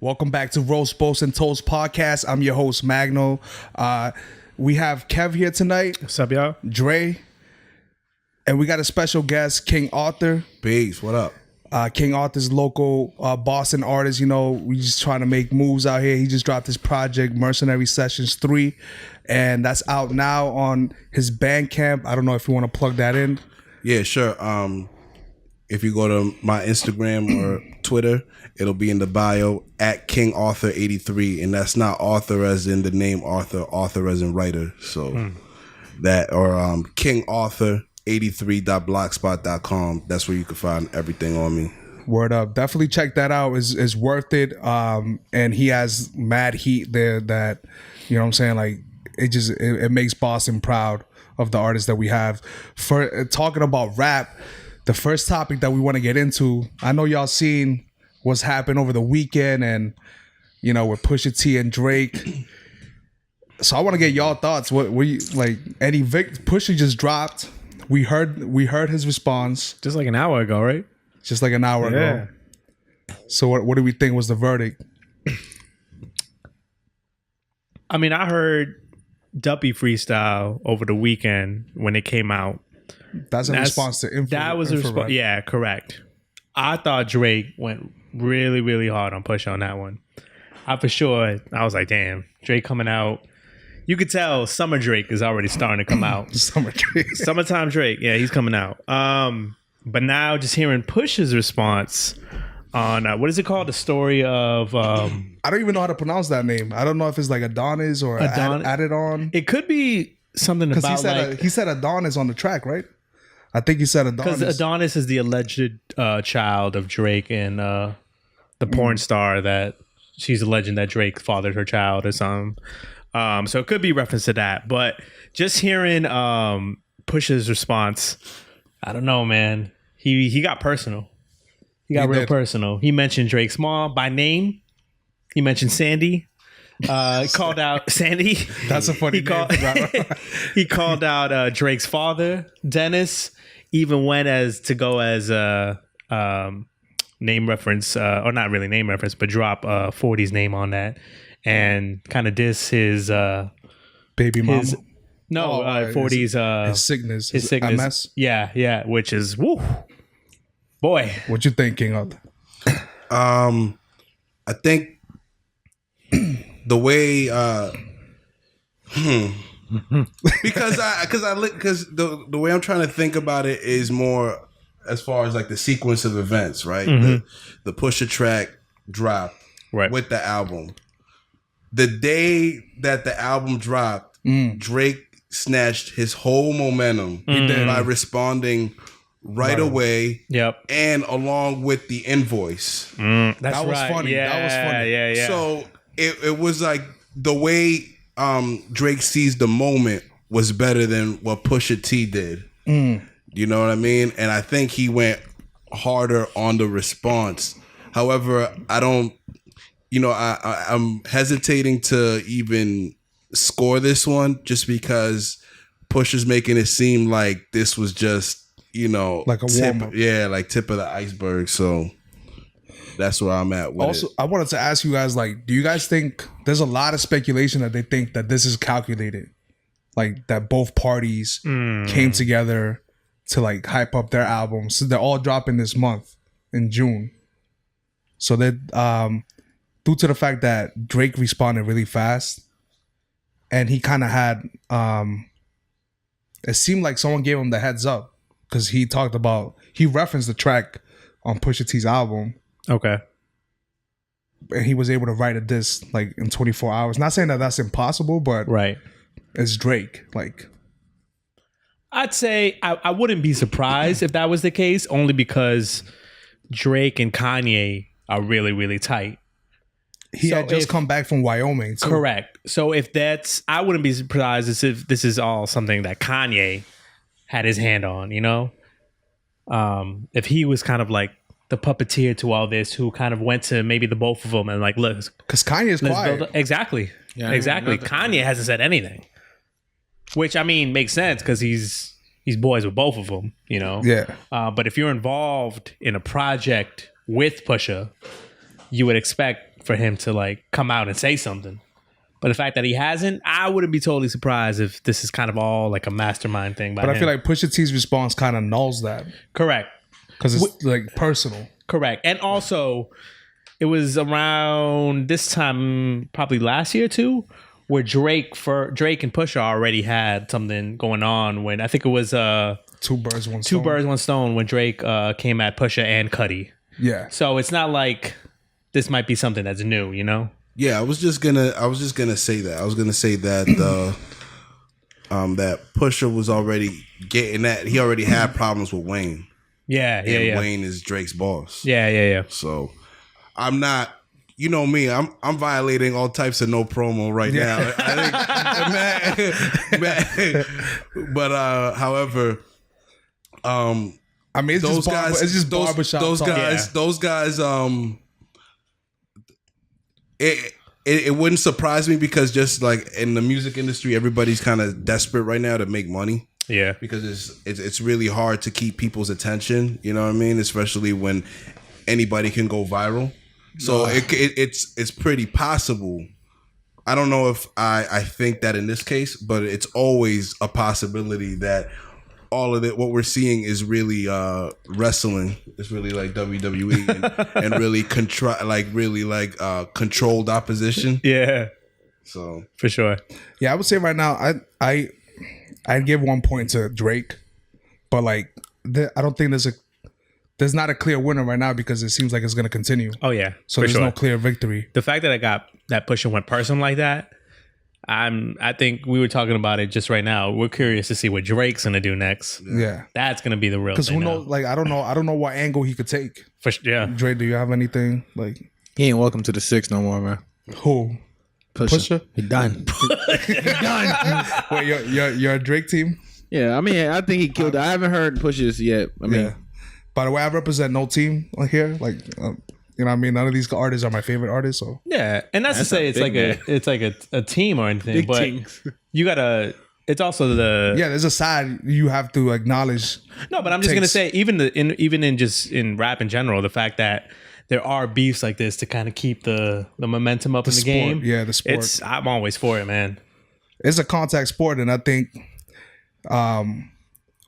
Welcome back to Roast, Boast, and Toast podcast. I'm your host, Magno. We have Kev here tonight. What's up, y'all? Dre. And we got a special guest, King Arthur. Peace, what up? King Arthur's local Boston artist. You know, we just trying to make moves out here. He just dropped his project, Mercenary Sessions 3. And that's out now on his Bandcamp. I don't know if you want to plug that in. Yeah, sure. If you go to my Instagram or Twitter, it'll be in the bio at King Arthur 83, and that's not Arthur as in the name Arthur, Arthur as in writer. So that or King Arthur 83.blogspot.com. That's where you can find everything on me. Word up. Definitely check that out. It's worth it. And he has mad heat there that, you know what I'm saying? Like it makes Boston proud of the artists that we have. For talking about rap, the first topic that we want to get into, I know y'all seen what's happened over the weekend and, you know, with Pusha T and Drake. So I want to get y'all thoughts. What were you like? Eddie Pusha just dropped. We heard his response. Just like an hour ago, right? Just like an hour ago. So what do we think was the verdict? I mean, I heard Duppy freestyle over the weekend when it came out. That's in response to Infrared. That was a response. Yeah, correct. I thought Drake went really, really hard on Pusha on that one. I was like, damn, Drake coming out. You could tell Summer Drake is already starting to come out. Summertime Drake. Yeah, he's coming out. But now just hearing Pusha's response on, what is it called? The story of... I don't even know how to pronounce that name. I don't know if it's like Adonis or added on. It could be something about he said Adonis on the track, right? I think he said Adonis. Because Adonis is the alleged child of Drake and the porn star that she's alleging that Drake fathered her child or something. So it could be reference to that. But just hearing Pusha's response, I don't know, man. He got personal. He got real personal. He mentioned Drake's mom by name. He mentioned Sandy. Called out Sandy. That's a funny name. He called out Drake's father, Dennis. Even went as a name reference, or not really name reference, but drop 40's name on that and kind of diss his baby mama. 40's his sickness, his sickness. MS. Yeah, which is woo, boy. What you think, King Arthur? I think the way because the way I'm trying to think about it is more as far as like the sequence of events, right? The Pusha track dropped with the album. The day that the album dropped, Drake snatched his whole momentum by responding right away. Yep. And along with the invoice. That was funny. Yeah, that was funny. Yeah. So it was like the way Drake seized the moment was better than what Pusha T did. You know what I mean? And I think he went harder on the response. However, I don't, I'm hesitating to even score this one just because Pusha's making it seem like this was just, like a warm-up. Yeah, like tip of the iceberg. So that's where I'm at with also, it. I wanted to ask you guys, like, do you guys think there's a lot of speculation that they think that this is calculated? Like that both parties came together to like hype up their albums. So they're all dropping this month in June. So that due to the fact that Drake responded really fast and he kind of had it seemed like someone gave him the heads up because he referenced the track on Pusha T's album. Okay. And he was able to write a diss like in 24 hours. Not saying that that's impossible, but it's Drake. Like, I'd say I wouldn't be surprised if that was the case, only because Drake and Kanye are really, really tight. He had just come back from Wyoming. Too. Correct. So I wouldn't be surprised if this is all something that Kanye had his hand on, if he was kind of like the puppeteer to all this, who kind of went to maybe the both of them and like, look, because Kanye's quiet. Exactly. Kanye hasn't said anything, which I mean makes sense because he's boys with both of them, Yeah. But if you're involved in a project with Pusha, you would expect for him to like come out and say something. But the fact that he hasn't, I wouldn't be totally surprised if this is kind of all like a mastermind thing. By But him. I feel like Pusha T's response kind of nulls that correct. because it's like personal. Correct. And also, it was around this time, probably last year too, where Drake and Pusha already had something going on. When I think it was Two birds, one stone. Two Birds, One Stone when Drake came at Pusha and Cudi. Yeah. So it's not like this might be something that's new, you know? Yeah, I was just gonna say that. I was gonna say that that Pusha was already getting that. He already had problems with Wayne. Yeah. Wayne is Drake's boss. Yeah. So I'm not. You know me. I'm violating all types of no promo right now. I think, but however, I mean, it's those just guys. It's just barbershop. Those talk. guys. Yeah. Those guys. It wouldn't surprise me because just like in the music industry, everybody's kind of desperate right now to make money. Yeah. Because it's really hard to keep people's attention. You know what I mean? Especially when anybody can go viral. So it's pretty possible. I don't know if I think that in this case, but it's always a possibility that all of it, what we're seeing is really wrestling. It's really like WWE and really controlled opposition. Yeah. So For sure. Yeah, I would say right now, I'd give 1 point to Drake, but like I don't think there's not a clear winner right now because it seems like it's gonna continue. Oh, yeah. So for there's sure. no clear victory. The fact that I got that Pusha went personal like that, I think we were talking about it just right now. We're curious to see what Drake's gonna do next. Yeah, That's gonna be the real because thing. who knows? now. Like I don't know what angle he could take. Yeah. Drake, do you have anything like He ain't welcome to the six no more, man. who? Pusha? He done. Wait, you're a Drake team? Yeah, I mean, I think he killed it. I haven't heard Pusha's yet. I mean, Yeah. By the way, I represent no team here. Like, you know what I mean? None of these artists are my favorite artists. So Yeah, and that's to That's say a it's big like a it's like a team or anything, Big but teams. you gotta. It's also the yeah, there's a side you have to acknowledge. no, but I'm just gonna takes- say even in just in rap in general, the fact that there are beefs like this to kind of keep the momentum up in the sport, game. yeah, the sport. I'm always for it, man. It's a contact sport, and I think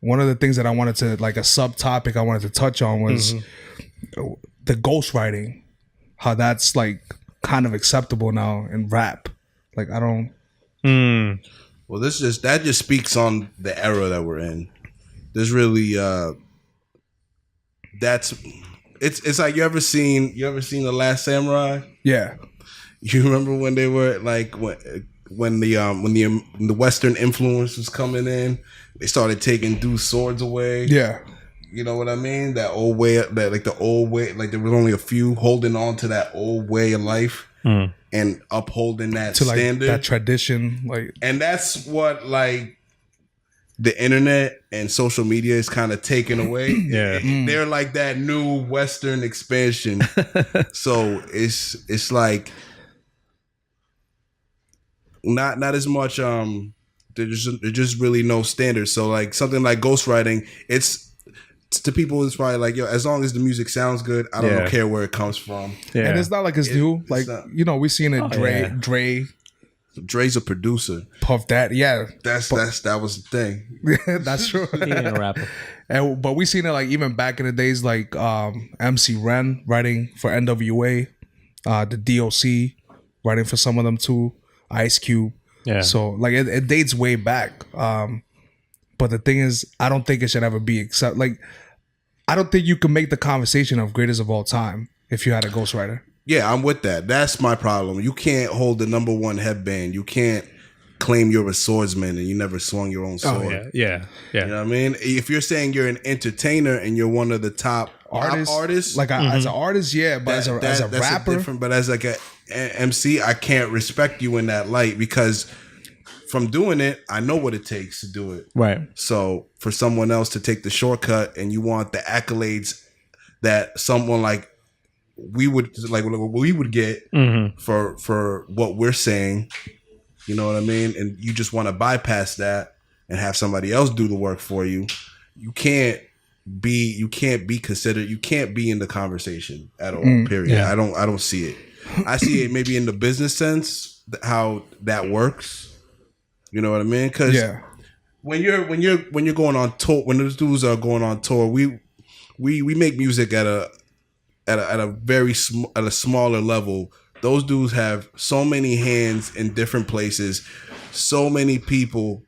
one of the things that I wanted to like a subtopic I wanted to touch on was the ghostwriting, how that's like kind of acceptable now in rap. Like I don't. well, that just speaks on the era that we're in. There's really it's like you ever seen The Last Samurai? Yeah, You remember when they were like when the Western influence was coming in, they started taking dudes' swords away. yeah. You know what I mean? That old way, like the old way, like there was only a few holding on to that old way of life and upholding that To like standard. that tradition, like And that's what like the internet and social media is kind of taking away. Yeah. They're like that new Western expansion. So it's like not as much there's just really no standards. So like something like ghostwriting, it's to people it's probably like, yo, as long as the music sounds good, I don't Yeah. care where it comes from. Yeah, and it's not like it's new. Like not- we've seen it. yeah. Dre, Dre's a producer. Puff Daddy. Yeah, That was the thing. that's true. he ain't a rapper. But we seen it like even back in the days, like MC Ren writing for NWA, the DOC writing for some of them too, Ice Cube. Yeah. So like it dates way back. But the thing is, I don't think it should ever be except like I don't think you can make the conversation of greatest of all time if you had a ghostwriter. Yeah, I'm with that. That's my problem. You can't hold the number one headband. You can't claim you're a swordsman and you never swung your own sword. Yeah. You know what I mean? If you're saying you're an entertainer and you're one of the top artists, like as an artist, yeah, but as a that's rapper, different. But as like a MC, I can't respect you in that light because from doing it, I know what it takes to do it. Right. So for someone else to take the shortcut and you want the accolades that someone like we would get for what we're saying, you know what I mean? And you just want to bypass that and have somebody else do the work for you. You can't be considered. You can't be in the conversation at all. Period. Yeah. I don't see it. I see it maybe in the business sense how that works. You know what I mean? Because Yeah. when you're going on tour, when those dudes are going on tour, we make music at a very at a smaller level. Those dudes have so many hands in different places, so many people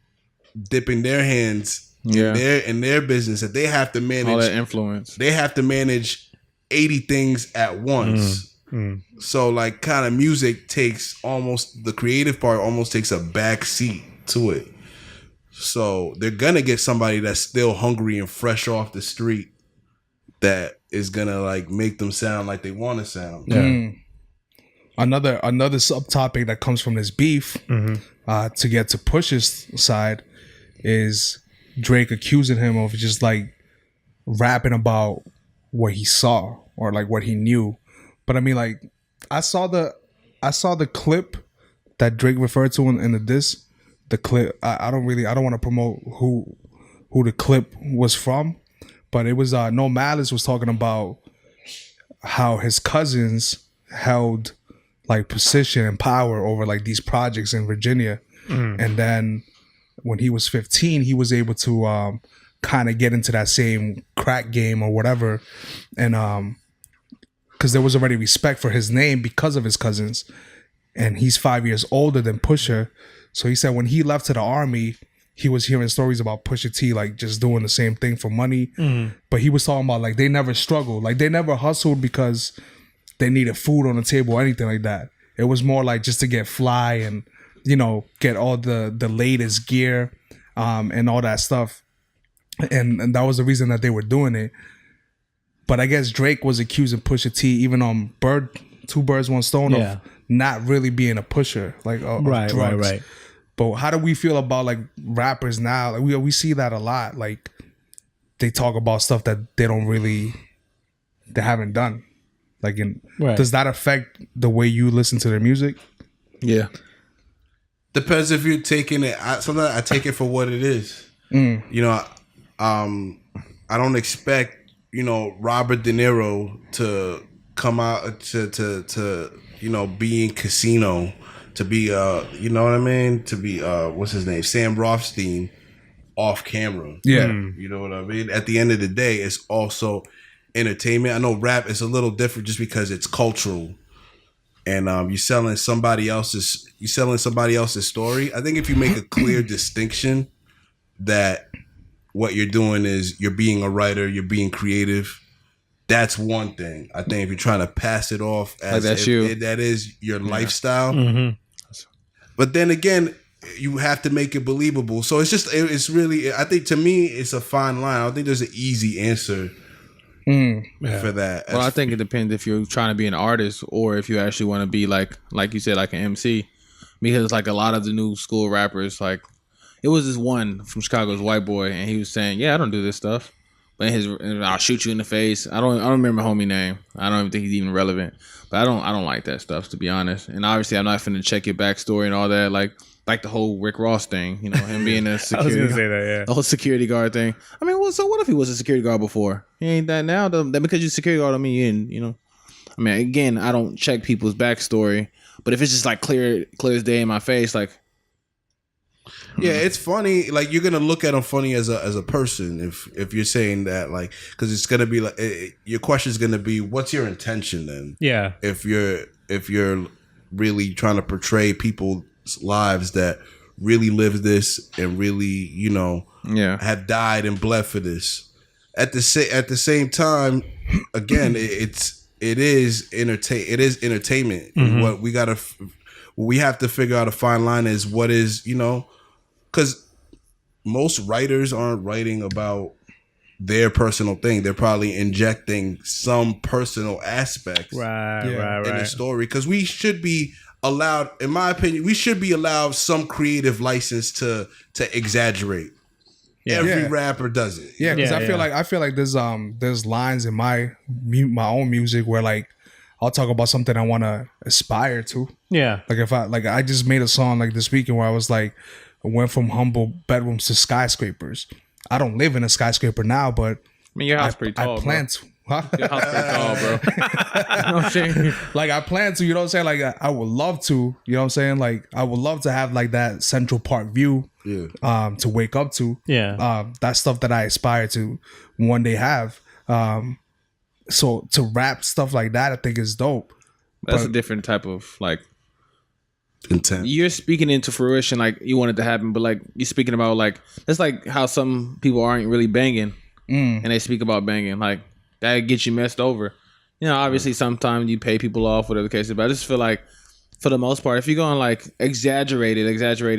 dipping their hands in their business that they have to manage all that influence. They have to manage 80 things at once. So like kind of music takes almost the creative part almost takes a back seat to it. So they're gonna get somebody that's still hungry and fresh off the street that is gonna like make them sound like they want to sound. Yeah. Another subtopic that comes from this beef to get to Push's side is Drake accusing him of just like rapping about what he saw or like what he knew. But I mean, like I saw the clip that Drake referred to in the diss. The clip I don't want to promote who the clip was from, but it was No Malice was talking about how his cousins held like position and power over like these projects in Virginia. And then when he was 15, he was able to kind of get into that same crack game or whatever. And because there was already respect for his name because of his cousins. And he's 5 years older than Pusha. So he said when he left to the army, he was hearing stories about Pusha T like just doing the same thing for money. But he was talking about like they never struggled. Like they never hustled because they needed food on the table or anything like that. It was more like just to get fly and, you know, get all the latest gear and all that stuff. And that was the reason that they were doing it. But I guess Drake was accusing Pusha T, even on Two Birds, One Stone, of not really being a pusher, like of drugs. Right. But how do we feel about like rappers now? Like we see that a lot. Like they talk about stuff that they haven't done. Like, does that affect the way you listen to their music? Yeah. Depends if you're taking it. Sometimes I take it for what it is. You know, I don't expect, you know, Robert De Niro to come out to you know, be in Casino, to be you know what I mean, to be what's his name, Sam Rothstein, off camera. Yeah. You know what I mean? At the end of the day, it's also entertainment. I know rap is a little different just because it's cultural, and you're selling somebody else's story. I think if you make a clear distinction that what you're doing is you're being a writer, you're being creative, that's one thing. I think if you're trying to pass it off as like that is your lifestyle, but then again, you have to make it believable. So it's really, I think to me, it's a fine line. I don't think there's an easy answer for that. Well, I think it depends if you're trying to be an artist or if you actually want to be like you said, like an MC. Because like a lot of the new school rappers, like it was this one from Chicago's white boy, and he was saying, "Yeah, I don't do this stuff, but I'll shoot you in the face." I don't remember homie name. I don't even think he's even relevant. But I don't like that stuff, to be honest. And obviously, I'm not finna check your backstory and all that. Like the whole Rick Ross thing, you know, him being a security. I was gonna say that, yeah. The whole security guard thing. I mean, well, so what if he was a security guard before? He ain't that now. That because you're a security guard, I mean, you didn't, you know. I mean, again, I don't check people's backstory, but if it's just like clear as day in my face, like. Yeah, it's funny. Like you're gonna look at him funny as a person if you're saying that, like, because it's gonna be like your question is gonna be, what's your intention then? Yeah. If you're really trying to portray people's lives that really live this and really, you know, have died and bled for this. At the same time, again, it is entertainment. What we have to figure out a fine line is what is, you know. Because most writers aren't writing about their personal thing. They're probably injecting some personal aspects in the story. Because we should be allowed, in my opinion, some creative license to exaggerate. Every rapper does it. Yeah, because I feel like there's lines in my own music where like I'll talk about something I want to aspire to. Yeah, like I just made a song like this weekend where I was like, I went from humble bedrooms to skyscrapers. I don't live in a skyscraper now, but I mean, your house is pretty tall. Huh? Your house pretty tall, bro. You know what I'm saying? Like I plan to, you know what I'm saying? Like I would love to, you know what I'm saying? Like I would love to have like that Central Park view to wake up to. Yeah. That's stuff that I aspire to one day have. So to rap stuff like that, I think is dope. That's a different type of like intent. you're speaking into fruition, like you want it to happen, but like you're speaking about like that's like how some people aren't really banging, and they speak about banging, like that gets you messed over. You know, obviously sometimes you pay people off, whatever the case is, but I just feel like for the most part, if you're going like exaggerate it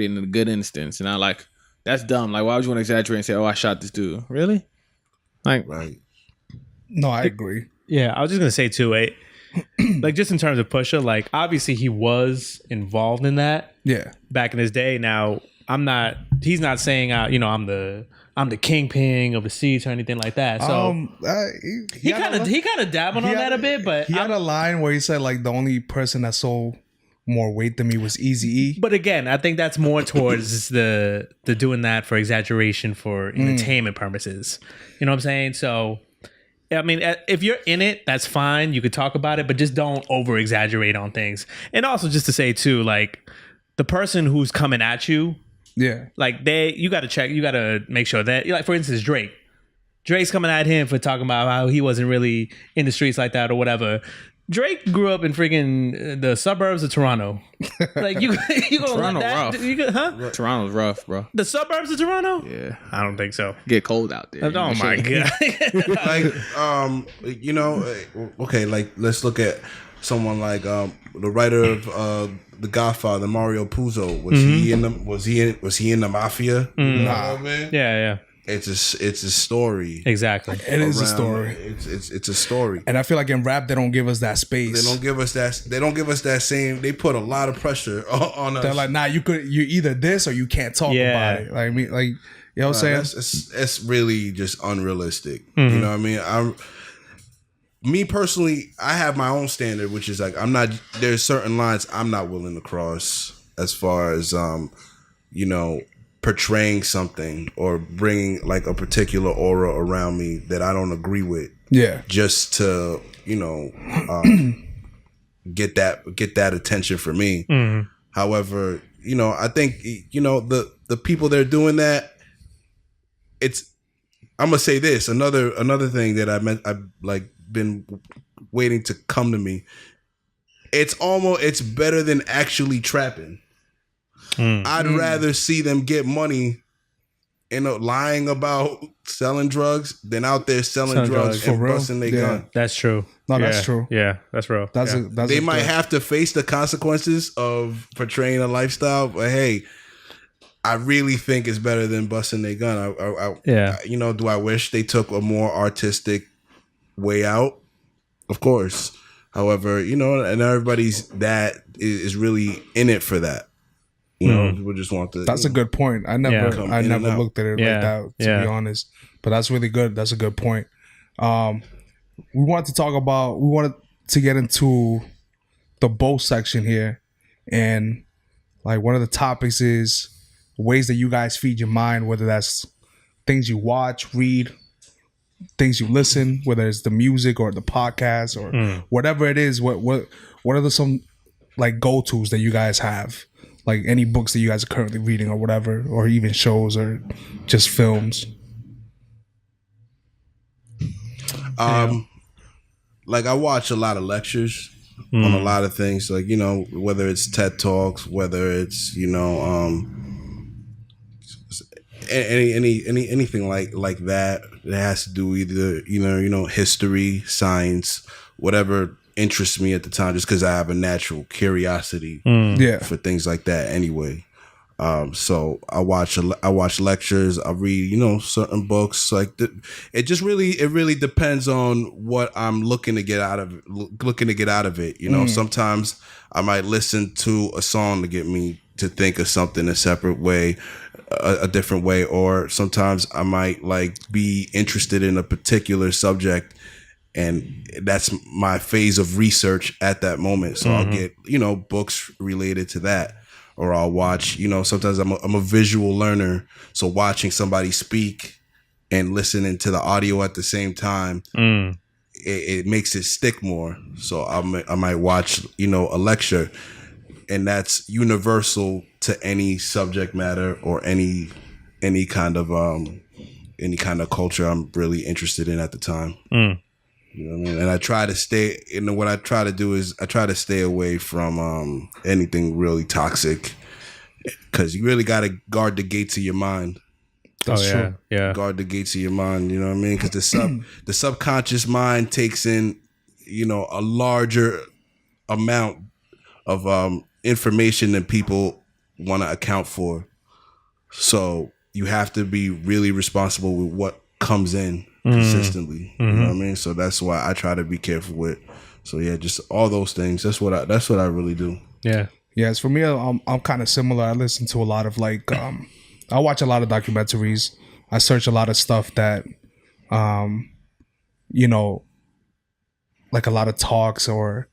in a good instance, and I like that's dumb. Like, why would you want to exaggerate and say, "Oh, I shot this dude"? Really? Like, Right. No, I agree. Yeah, I was just gonna say too, like just in terms of Pusha, like obviously he was involved in that Yeah. back in his day. Now he's not saying I'm the kingpin of the seats or anything like that. So he kind of dabbing on that a bit, but he had a line where he said like the only person that sold more weight than me was Eazy-E. But again, I think that's more towards the doing that for exaggeration for entertainment purposes. You know what I'm saying? So I mean, if you're in it, that's fine. You could talk about it, but just don't over exaggerate on things. And also just to say too, like the person who's coming at you, Yeah. like you got to make sure that, like for instance, Drake's coming at him for talking about how he wasn't really in the streets like that or whatever. Drake grew up in freaking the suburbs of Toronto. Like you gonna Toronto let that? rough. Toronto's rough, bro. The suburbs of Toronto? Yeah, I don't think so. get cold out there. Oh my god. Like okay, like let's look at someone like the writer of The Godfather, Mario Puzo. Was he in the mafia? You know what I mean? Yeah. It's a story. Exactly. It is a around- story. It's a story. And I feel like in rap they don't give us that space. They don't give us that same. They put a lot of pressure on us. They're like, nah, you're either this or you can't talk about it. Like, I mean, like, you know what I'm saying? It's really just unrealistic. You know what I mean? Me personally, I have my own standard, which is like there's certain lines I'm not willing to cross as far as portraying something or bringing like a particular aura around me that I don't agree with. Yeah. Just to get that attention for me. However, I think the people that are doing that, I'm gonna say this another thing that I've like been waiting to come to me. It's better than actually trapping. I'd rather see them get money lying about selling drugs than out there selling drugs and for real? busting their Yeah. gun. That's true. No, Yeah. that's true. Yeah, that's real. They might have to face the consequences of portraying a lifestyle, but hey, I really think it's better than busting their gun. Do I wish they took a more artistic way out? Of course. However, and everybody's that is really in it for that. People just want to. That's a good point. I never looked at it Yeah. like that, to be honest. But that's really good. That's a good point. We wanted to get into the both section here, and like one of the topics is ways that you guys feed your mind, whether that's things you watch, read, things you listen, whether it's the music or the podcast or whatever it is. What are some like go-tos that you guys have? Like any books that you guys are currently reading or whatever, or even shows or just films. Like I watch a lot of lectures on a lot of things, like whether it's TED Talks, whether it's anything like that has to do either history, science, whatever interests me at the time, just because I have a natural curiosity for things like that anyway. So I watch lectures, I read certain books. Like it really depends on what I'm looking to get out of it. Sometimes I might listen to a song to get me to think of something a separate way, a different way, or sometimes I might like be interested in a particular subject, and that's my phase of research at that moment. So I'll get books related to that. Or I'll watch, sometimes I'm a visual learner. So watching somebody speak and listening to the audio at the same time, it makes it stick more. So I might watch, you know, a lecture, and that's universal to any subject matter or any kind of culture I'm really interested in at the time. You know what I mean? And I try to stay. You know, what I try to do is I try to stay away from anything really toxic, because you really got to guard the gates of your mind. That's true. Yeah. Guard the gates of your mind. You know what I mean? Because the subconscious mind takes in, you know, a larger amount of information than people want to account for. So you have to be really responsible with what comes in consistently. You know what I mean? So that's why I try to be careful with. So yeah, just all those things. That's what I really do. Yeah. Yes, for me, I'm kind of similar. I listen to a lot of like, I watch a lot of documentaries. I search a lot of stuff that, you know, like a lot of talks or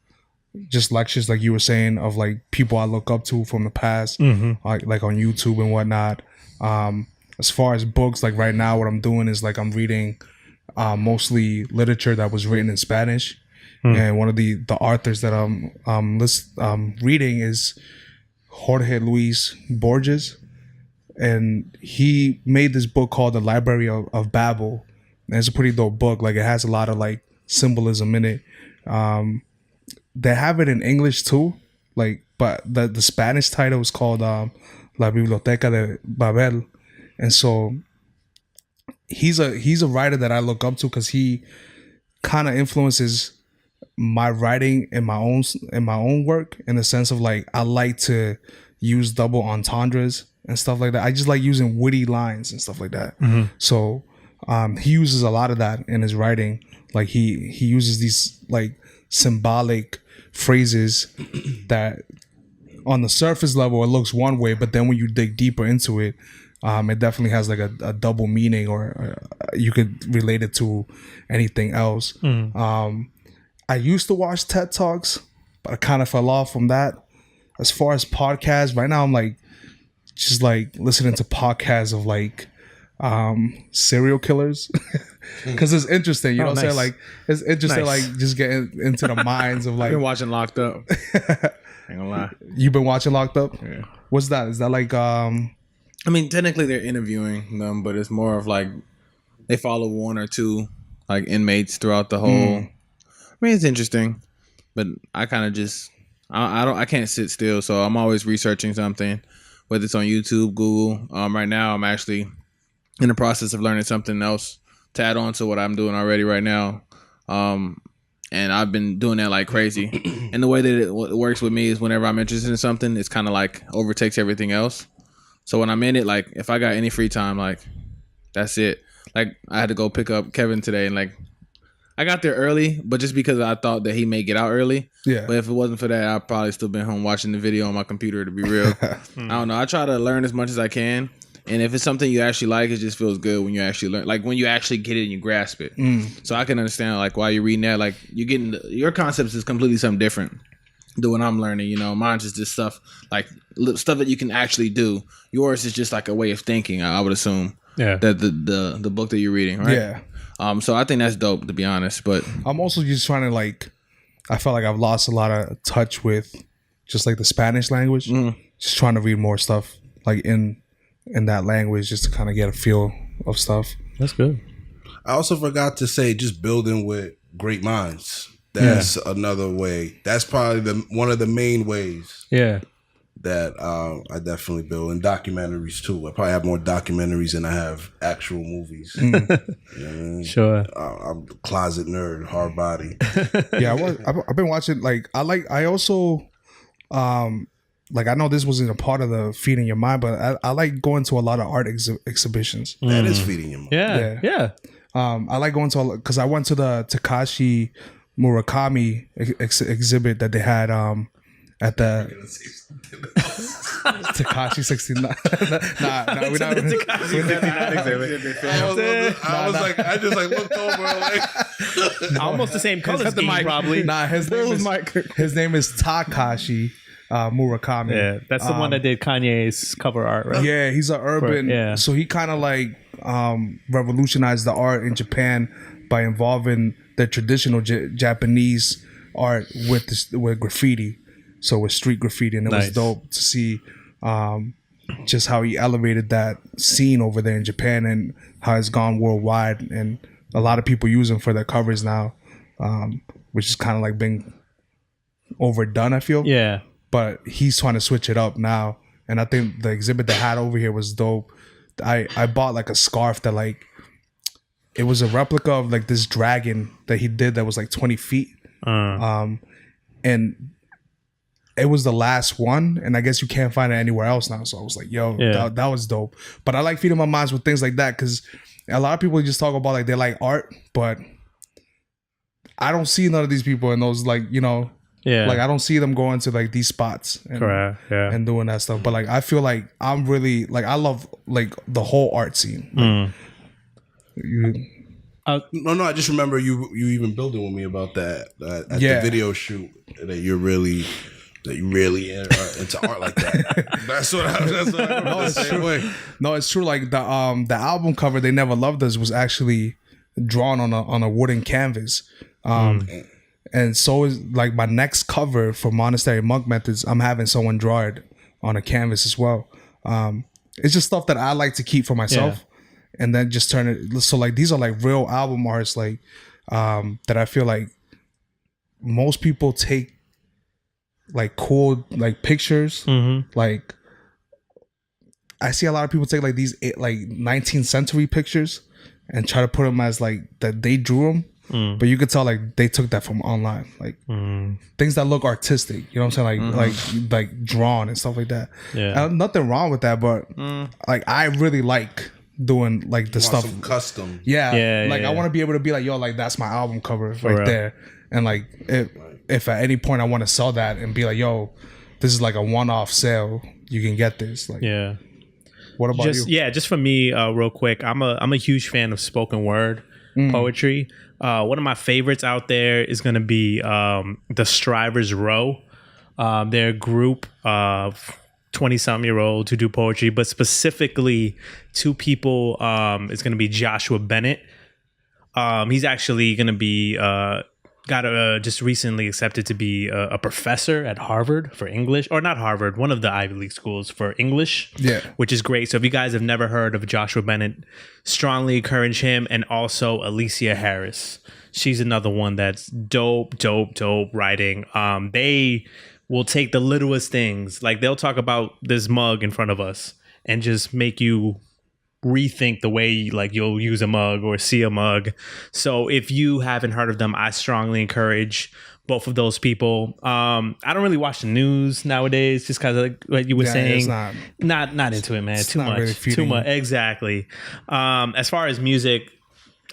just lectures, like you were saying, of like people I look up to from the past, like on YouTube and whatnot. As far as books, like right now, what I'm doing is like I'm reading mostly literature that was written in Spanish. And one of the authors that I'm reading is Jorge Luis Borges, and he made this book called The Library of Babel. And it's a pretty dope book. Like it has a lot of like symbolism in it. They have it in English too, like, but the Spanish title is called La Biblioteca de Babel, and so he's a writer that I look up to because he kind of influences my writing in my own work, in the sense of like I like to use double entendres and stuff like that. I just like using witty lines and stuff like that. So he uses a lot of that in his writing. Like he uses these like symbolic phrases that on the surface level it looks one way, but then when you dig deeper into it, it definitely has like a double meaning, or you could relate it to anything else. I used to watch TED Talks, but I kind of fell off from that. As far as podcasts, right now I'm like just like listening to podcasts of like serial killers, because it's interesting, you know what I'm saying? Like it's interesting, like just getting into the minds of like. I've been watching Locked Up. Ain't gonna lie. You've been watching Locked Up? Yeah. What's that? Is that like I mean, technically they're interviewing them, but it's more of like they follow one or two like inmates throughout the whole. I mean, it's interesting, but I kind of just I can't sit still, so I'm always researching something, whether it's on YouTube, Google. Right now, I'm actually in the process of learning something else to add on to what I'm doing already right now. And I've been doing that like crazy. And the way that it works with me is whenever I'm interested in something, it's kind of like overtakes everything else. So when I'm in it, like if I got any free time, like that's it. Like I had to go pick up Kevin today, and like I got there early, but just because I thought that he may get out early. Yeah. But if it wasn't for that, I'd probably still been home watching the video on my computer, to be real. I don't know. I try to learn as much as I can. And if it's something you actually like, it just feels good when you actually learn, like when you actually get it and you grasp it. So I can understand like why you're reading that, like you're getting your concepts is completely something different than what I'm learning. You know, mine's just this stuff, like stuff that you can actually do. Yours is just like a way of thinking, I would assume. Yeah. That the book that you're reading, right? Yeah. So I think that's dope, to be honest. But I'm also just trying to like, I felt like I've lost a lot of touch with just like the Spanish language. Just trying to read more stuff like in that language, just to kind of get a feel of stuff. That's good. I also forgot to say, just building with great minds. That's another way. That's probably one of the main ways. Yeah. That I definitely build, and documentaries too. I probably have more documentaries than I have actual movies. You know what I mean? Sure. I'm a closet nerd, hard body. Yeah, I've been watching. Like I also like I know this wasn't a part of the feeding your mind, but I like going to a lot of art exhibitions. That is feeding your mind. Yeah. I like going to, because I went to the Takashi Murakami exhibit that they had at the Takashi 69. Nah, we're not. I was like, I just like looked over, like Almost the same color scheme, probably. Nah, his name is Takashi Murakami. Yeah, that's the one that did Kanye's cover art, right? Yeah, he's an urban. Yeah. So he kind of like revolutionized the art in Japan by involving the traditional Japanese art with graffiti, so with street graffiti, and it was Nice. dope to see just how he elevated that scene over there in Japan and how it's gone worldwide, and a lot of people use them for their covers now, which is kind of like being overdone, I feel. Yeah. But he's trying to switch it up now, and I think the exhibit they had over here was dope. I bought like a scarf that like it was a replica of like this dragon that he did that was like 20 feet, and it was the last one, and I guess you can't find it anywhere else now. So I was like, yo, that was dope. But I like feeding my minds with things like that, because a lot of people just talk about like they like art, but I don't see none of these people in those, like, you know, like I don't see them going to like these spots and doing that stuff. But like I feel like I'm really like I love like the whole art scene. No, I just remember you even building with me about that at the video shoot that you really are into art like that. That's what I no, it's true. Way. No, it's true. Like the album cover "They Never Loved Us" was actually drawn on a wooden canvas. And so is like my next cover for Monastery Monk Methods. I'm having someone draw it on a canvas as well. It's just stuff that I like to keep for myself, and then just turn it. So like these are like real album arts, like that I feel like most people take like cool like pictures. Like I see a lot of people take like these like 19th century pictures and try to put them as like that they drew them. But you could tell like they took that from online, like things that look artistic. You know what I'm saying? Like drawn and stuff like that. Yeah, nothing wrong with that, but like I really like doing like the stuff custom. I want to be able to be like, yo, like that's my album cover right there, and like if at any point I want to sell that and be like, yo, this is like a one-off sale, you can get this. Like, what about you? Yeah, just for me, real quick, I'm a huge fan of spoken word poetry. One of my favorites out there is going to be the Strivers Row. They're a group of 20-something-year-olds who do poetry, but specifically two people. It's going to be Joshua Bennett. He's actually going to be just recently accepted to be a professor at Harvard for English, or not Harvard, one of the Ivy League schools for English, which is great. So if you guys have never heard of Joshua Bennett, strongly encourage him. And also Alicia Harris. She's another one that's dope writing. They will take the littlest things. Like they'll talk about this mug in front of us and just make you rethink the way like you'll use a mug or see a mug. So if you haven't heard of them, I strongly encourage both of those people. I don't really watch the news nowadays, just because like what you were saying, not into it, man. Too much. Exactly. As far as music,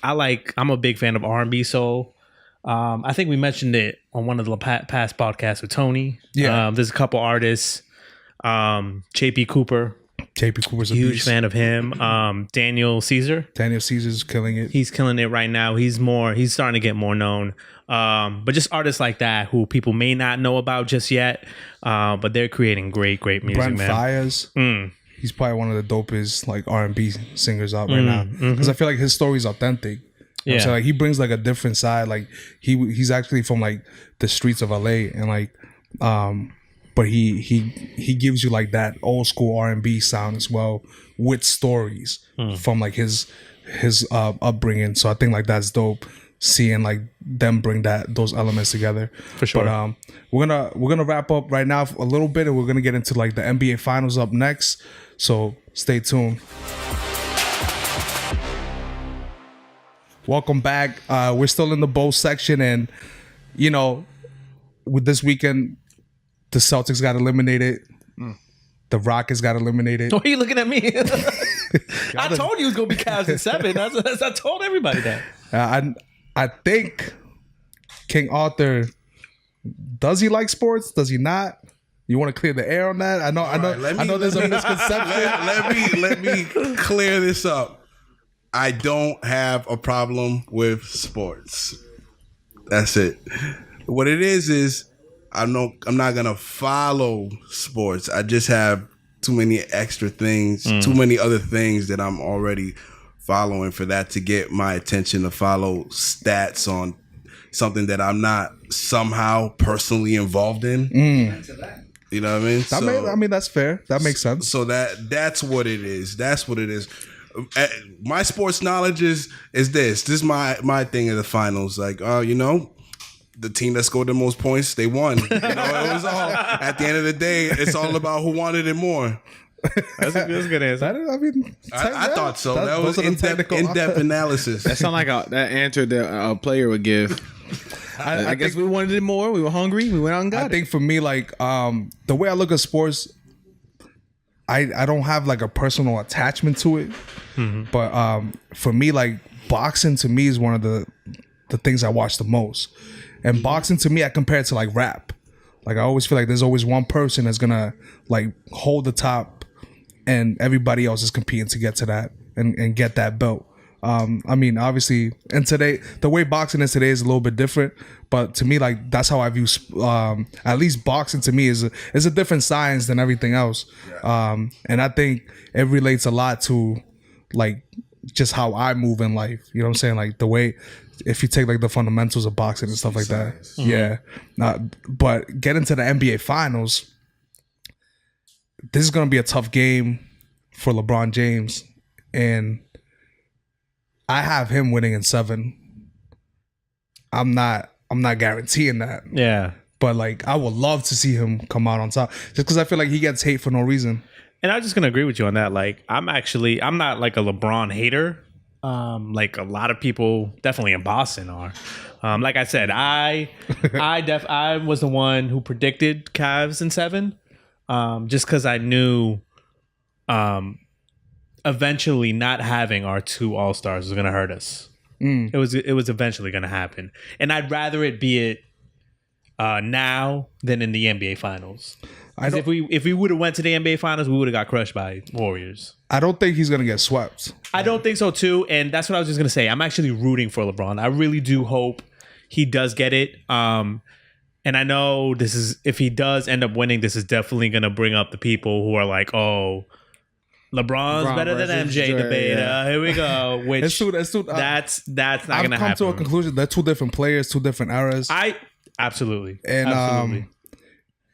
I'm a big fan of R&B soul. I think we mentioned it on one of the past podcasts with Tony. There's a couple artists. JP Cooper's a huge fan of him. Daniel Caesar's killing it. He's killing it right now. He's starting to get more known. But just artists like that who people may not know about just yet, but they're creating great music. Brent Faiyaz, he's probably one of the dopest like R&B singers out right now, because I feel like his story is authentic. You know, so like he brings like a different side. Like he's actually from like the streets of LA, and like but he gives you like that old school R&B sound as well, with stories from like his upbringing. So I think like that's dope, seeing like them bring those elements together. For sure. But we're gonna wrap up right now a little bit, and we're gonna get into like the NBA finals up next. So stay tuned. Welcome back. We're still in the bowl section, and you know, with this weekend, the Celtics got eliminated. The Rockets got eliminated. Why are you looking at me? I told you it was going to be Cavs in 7. I told everybody that. I think King Arthur, does he like sports? Does he not? You want to clear the air on that? I know there's a misconception. Let me clear this up. I don't have a problem with sports. That's it. What it is I'm not gonna follow sports. I just have too many extra things, too many other things that I'm already following for that to get my attention to follow stats on something that I'm not somehow personally involved in. You know what I mean? I mean, that's fair. That makes sense. So that's what it is. That's what it is. My sports knowledge is this. This is my thing in the finals. Like, you know, the team that scored the most points, they won. You know, it was all at the end of the day. It's all about who wanted it more. That's a good answer. I thought so. That was in-depth analysis. That sounds like that answer that a player would give. I guess we wanted it more. We were hungry. We went out and got it. I think for me, like, the way I look at sports, I don't have like a personal attachment to it. But for me, like, boxing to me is one of the things I watch the most. And boxing to me, I compare it to like rap. Like, I always feel like there's always one person that's gonna like hold the top, and everybody else is competing to get to that and get that belt. I mean, obviously, and today, the way boxing is today is a little bit different. But to me, like, that's how I view. At least boxing to me is a different science than everything else. And I think it relates a lot to like just how I move in life. You know what I'm saying? Like the way, if you take like the fundamentals of boxing and stuff like that. Yeah. But getting to the NBA finals, this is gonna be a tough game for LeBron James, and I have him winning in 7. I'm not guaranteeing that. Yeah. But like, I would love to see him come out on top, just because I feel like he gets hate for no reason. And I'm just gonna agree with you on that. Like, I'm not like a LeBron hater. Like a lot of people definitely in Boston are. Like I said, I was the one who predicted Cavs in 7. Just because I knew eventually not having our 2 All-Stars was gonna hurt us. It was eventually gonna happen. And I'd rather it be it now than in the NBA Finals. If we would have went to the NBA Finals, we would have got crushed by Warriors. I don't think he's gonna get swept. I don't think so too, and that's what I was just gonna say. I'm actually rooting for LeBron. I really do hope he does get it. And I know this is, if he does end up winning, this is definitely gonna bring up the people who are like, "Oh, LeBron's better than MJ debate." Here we go. Which that's not gonna happen. I've come to a conclusion. They're 2 different players, 2 different eras. Absolutely. And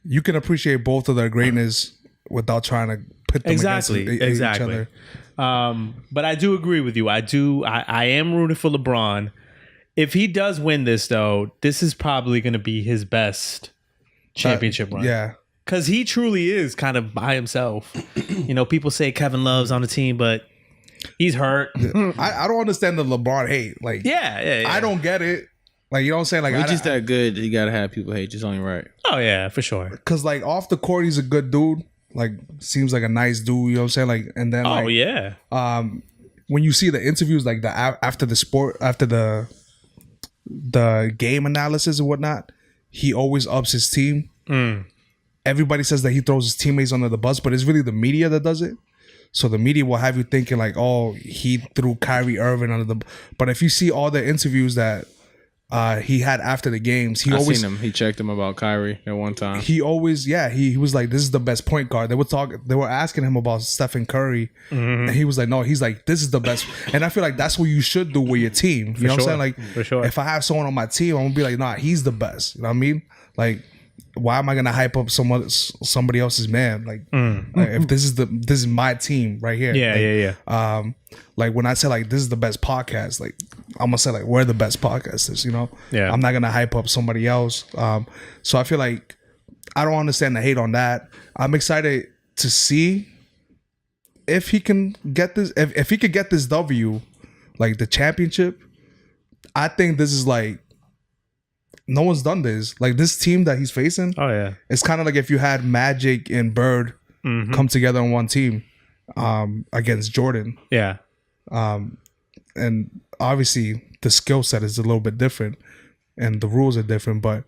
you can appreciate both of their greatness without trying to pit them against each other. But I do agree with you. I am rooting for LeBron. If he does win this, though, this is probably going to be his best championship run. Yeah. Because he truly is kind of by himself. You know, people say Kevin Love's on the team, but he's hurt. I don't understand the LeBron hate. Like, yeah. I don't get it. Like, you know what I'm saying? Like, we're just that good. You gotta have people hate. Just only right. Oh yeah, for sure. Because like off the court, he's a good dude. Like, seems like a nice dude. You know what I'm saying? Like, and then when you see the interviews, like after the game analysis and whatnot, he always ups his team. Everybody says that he throws his teammates under the bus, but it's really the media that does it. So the media will have you thinking like, oh, he threw Kyrie Irving under the. But if you see all the interviews that he had after the games, he always seen him. He checked him about Kyrie at one time. He always, he was like, "This is the best point guard." They were asking him about Stephen Curry, and he was like, "No, he's like, this is the best." And I feel like that's what you should do with your team. You know what I'm saying? Like, for sure. If I have someone on my team, I'm gonna be like, "Nah, he's the best." You know what I mean? Like, why am I gonna hype up somebody else's man? Like, if this is my team right here. Yeah. Like when I say like this is the best podcast, like I'm gonna say like we're the best podcasters. You know. Yeah. I'm not gonna hype up somebody else. So I feel like I don't understand the hate on that. I'm excited to see if he can get this. If he could get this W, like the championship. I think this is like. No one's done this. Like this team that he's facing. Oh yeah. It's kind of like if you had Magic and Bird come together on one team against Jordan. Yeah. And obviously the skill set is a little bit different and the rules are different, but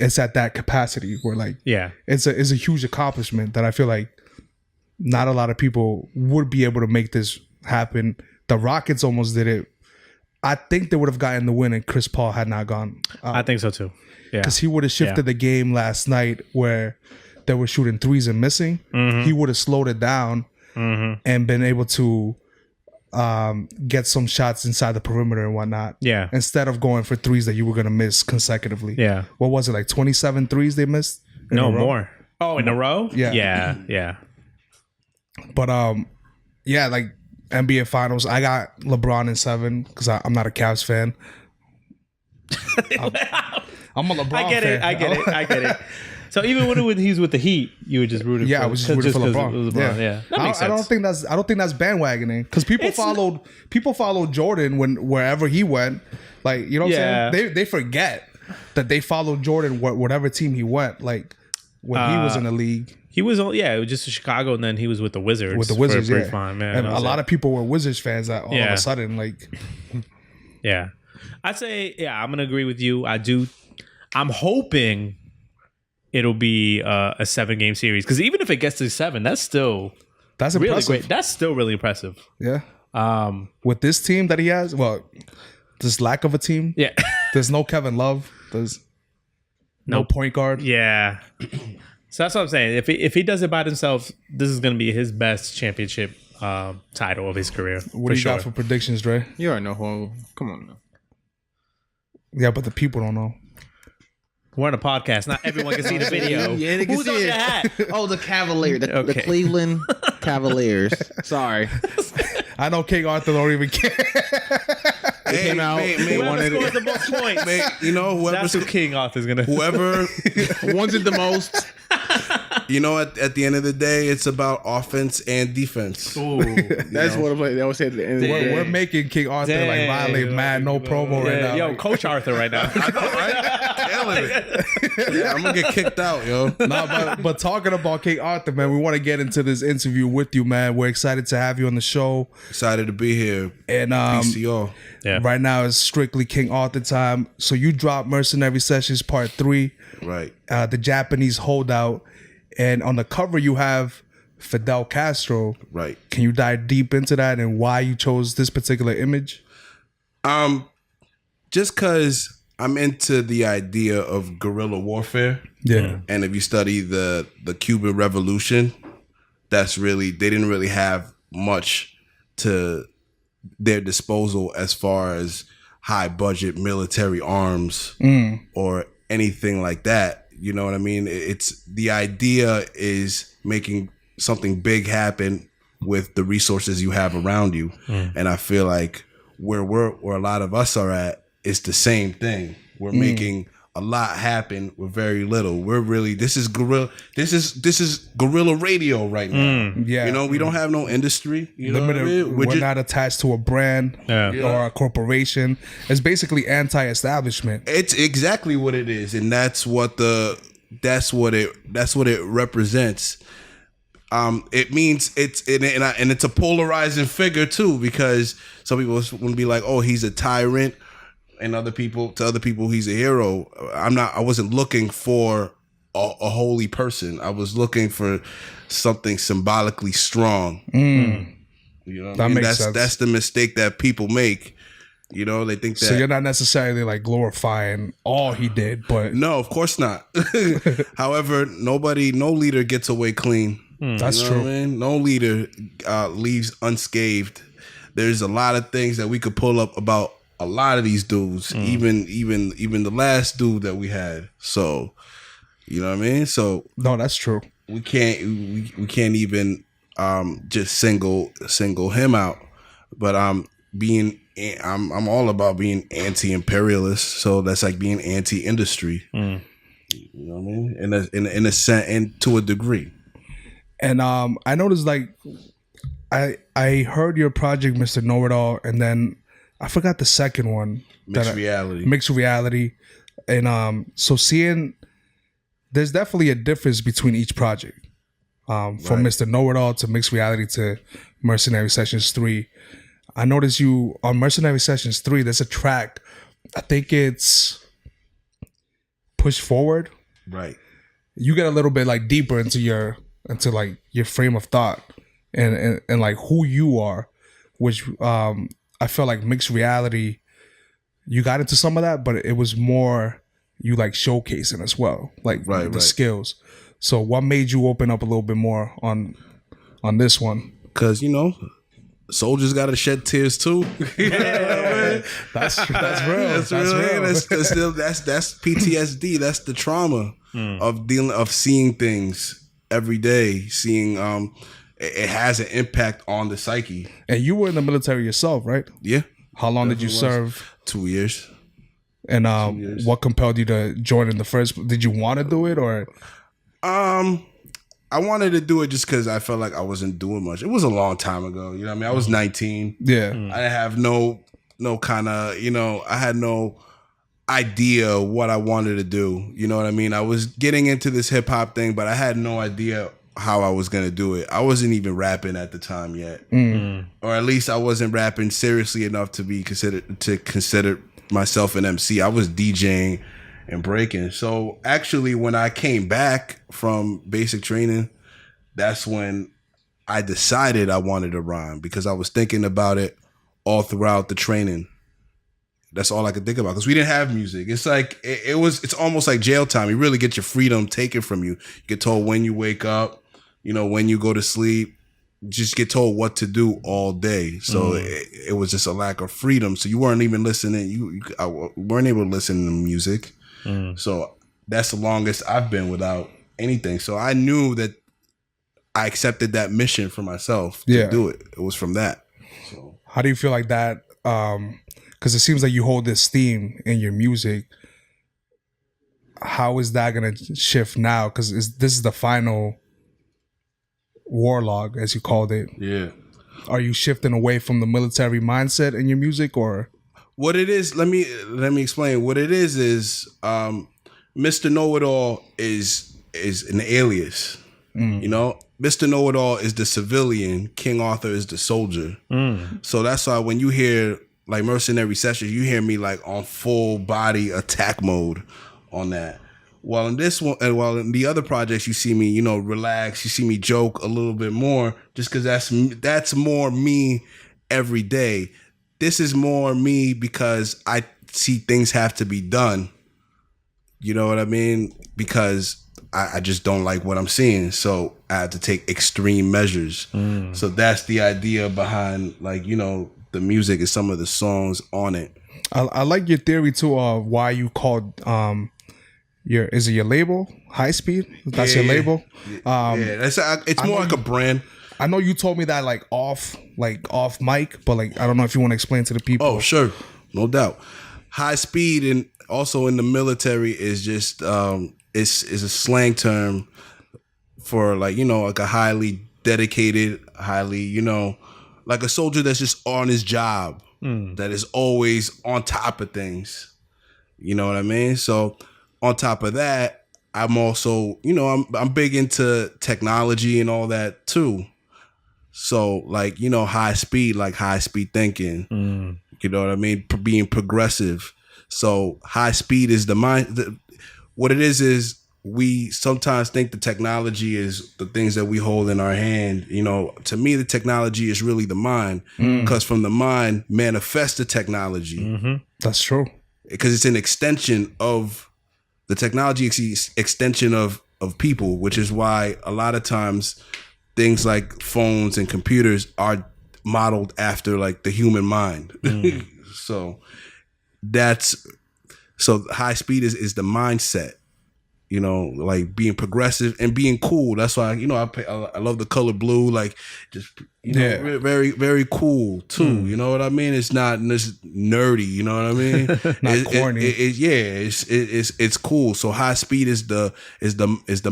it's at that capacity where like it's a huge accomplishment that I feel like not a lot of people would be able to make this happen. The Rockets almost did it. I think they would have gotten the win if Chris Paul had not gone. I think so too. Yeah, because he would have shifted the game last night where they were shooting threes and missing. He would have slowed it down and been able to get some shots inside the perimeter and whatnot. Yeah. Instead of going for threes that you were gonna miss consecutively. Yeah. What was it, like 27 threes they missed? No, a row? more. Oh, in a row? Yeah. Yeah. But yeah, like NBA Finals, I got LeBron in 7 because I'm not a Cavs fan. I'm a LeBron fan. I get it. So even when he's with the Heat, you were just rooting. Yeah, for, I was just rooting for 'cause LeBron. it was Yeah, that makes I sense. don't think that's bandwagoning because people followed Jordan wherever he went. Like, you know what I'm saying? They forget that they followed Jordan whatever team he went. Like when he was in the league. He was on, it was just Chicago, and then he was with the Wizards. With the Wizards, for a brief yeah. time, And a lot of people were Wizards fans that all of a sudden, like... Yeah. I'd say, I'm going to agree with you. I'm hoping it'll be a 7-game series. Because even if it gets to 7, that's still... That's really impressive. great. That's still really impressive. Yeah. With this team that he has, well, this lack of a team. Yeah. There's no Kevin Love. There's no point guard. Yeah. So that's what I'm saying. If he does it by himself, this is going to be his best championship title of his career. What do you got for predictions, Dre? You already know who. Come on now. Yeah, but the people don't know. We're on a podcast. Not everyone can see the video. Yeah, they can Who's see on it. your hat? Oh, the Cavaliers. The Okay. Cleveland Cavaliers. Sorry. I know King Arthur don't even care. Hey, came out, man, they Whoever wanted scores it. the most points. man, you know, That's who King Arthur's going to... whoever, Wanted the most. you know, at the end of the day, it's about offense and defense. Ooh. That's what they always say at the end of the day. We're making King Arthur like violate mad no promo right now. Yo, Like, Coach Arthur right now. I know, right? Killing it. Yeah, I'm gonna get kicked out, yo. but talking about King Arthur, man, we want to get into this interview with you, man. We're excited to have you on the show. Excited to be here. And Peace to y'all. Yeah. right now it's strictly King Arthur time. So you dropped Mercenary Sessions Part 3, Right. the Japanese holdout. And on the cover you have Fidel Castro. Right. Can you dive deep into that and why you chose this particular image? Just cause I'm into the idea of guerrilla warfare. Yeah. And if you study the Cuban Revolution, that's really, they didn't really have much to their disposal as far as high budget military arms or anything like that. You know what I mean? It's the idea is making something big happen with the resources you have around you. And I feel like where a lot of us are at is the same thing. We're making a lot happen with very little. We're really, this is guerrilla radio right now. Yeah. You know, we don't have no industry. You know what I Limited, mean? we're not attached to a brand or a corporation. It's basically anti-establishment. It's exactly what it is, and that's what it represents. It means and it's a polarizing figure too, because some people would be like, "Oh, he's a tyrant," and other people he's a hero. I wasn't looking for a holy person. I was looking for something symbolically strong. You know what I mean? Makes sense. That's the mistake that people make. You know, they think that. So you're not necessarily like glorifying all he did, but No, of course not. However, no leader gets away clean. that's You know true. what I mean? No leader leaves unscathed. There's a lot of things that we could pull up about a lot of these dudes, even the last dude that we had. So, you know what I mean? So No, that's true. we can't even just single him out. But I'm all about being anti-imperialist. So that's like being anti-industry. You know what I mean? In a sense, and to a degree. And I noticed like I heard your project, Mr. Know It All, and then I forgot the second one. Mixed reality. Mixed reality. And so there's definitely a difference between each project. From Mr. Know It All to Mixed Reality to Mercenary Sessions 3. I noticed you on Mercenary Sessions 3, there's a track, I think it's Push Forward. Right. You get a little bit like deeper into your frame of thought and like who you are, which I feel like Mixed Reality, you got into some of that, but it was more you like showcasing as well, like the skills. So what made you open up a little bit more on this one? Because, you know, soldiers got to shed tears too. You know what I mean? That's real. That's real. That's PTSD. That's the trauma of seeing things every day. Seeing it has an impact on the psyche. And you were in the military yourself, right? Yeah. How long did you serve? 2 years. And what compelled you to join in the first? Did you want to do it or? I wanted to do it just because I felt like I wasn't doing much. It was a long time ago. You know what I mean? I was 19. Yeah. I have no kind of, I had no idea what I wanted to do. You know what I mean? I was getting into this hip hop thing, but I had no idea how I was going to do it. I wasn't even rapping at the time yet. Or at least I wasn't rapping seriously enough to be consider myself an MC. I was DJing and breaking. So actually, when I came back from basic training, that's when I decided I wanted to rhyme, because I was thinking about it all throughout the training. That's all I could think about, because we didn't have music. It's like it's almost like jail time. You really get your freedom taken from you. You get told when you wake up, when you go to sleep. Just get told what to do all day. So it was just a lack of freedom. So you weren't even listening. You weren't able to listen to music. So that's the longest I've been without anything. So I knew that I accepted that mission for myself to do it. It was from that. So how do you feel like that? Because it seems like you hold this theme in your music. How is that going to shift now? Because this is the final war log, as you called it. Yeah. Are you shifting away from the military mindset in your music, or? What it is, let me explain. What it is Mr. Know-It-All is an alias. Mr. Know-It-All is the civilian. King Arthur is the soldier. So that's why when you hear like Mercenary Sessions, you hear me like on full body attack mode on that. While in this one, and while in the other projects, you see me, relax. You see me joke a little bit more, just because that's more me every day. This is more me because I see things have to be done. You know what I mean? Because I just don't like what I'm seeing, so I have to take extreme measures. So that's the idea behind, like, the music and some of the songs on it. I like your theory too of why you called is it your label High Speed? That's your label. It's more like a brand. I know you told me that like off mic, but like I don't know if you want to explain to the people. Oh, sure, no doubt. High speed and also in the military is just is a slang term for like like a highly dedicated, highly like a soldier that's just on his job, that is always on top of things. You know what I mean? So on top of that, I'm also, I'm big into technology and all that too. So like, high speed, like high speed thinking, you know what I mean? Being progressive. So high speed is the mind. What it is we sometimes think the technology is the things that we hold in our hand. To me, the technology is really the mind, because from the mind manifests the technology. That's true. Because it's an extension of the technology, extension of people, which is why a lot of times things like phones and computers are modeled after like the human mind. So high speed is the mindset, like being progressive and being cool. That's why, I love the color blue, like just, very, very cool too. You know what I mean? It's not just nerdy, you know what I mean? Not corny. It's cool. So high speed is the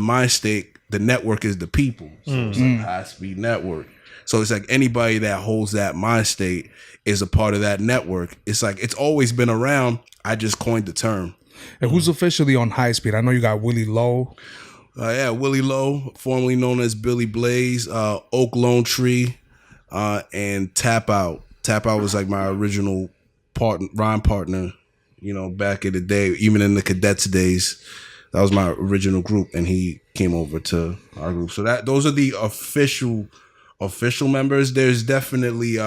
mind state. The network is the people. So it's like high speed network. So it's like anybody that holds that mind state is a part of that network. It's like it's always been around. I just coined the term. And who's officially on High Speed? I know you got Willie Lowe. Willie Lowe, formerly known as Billy Blaze, Oak Lone Tree, and Tap Out. Tap Out was like my original rhyme partner, back in the day, even in the cadets days. That was my original group, and he came over to our group. So those are the official members. There's definitely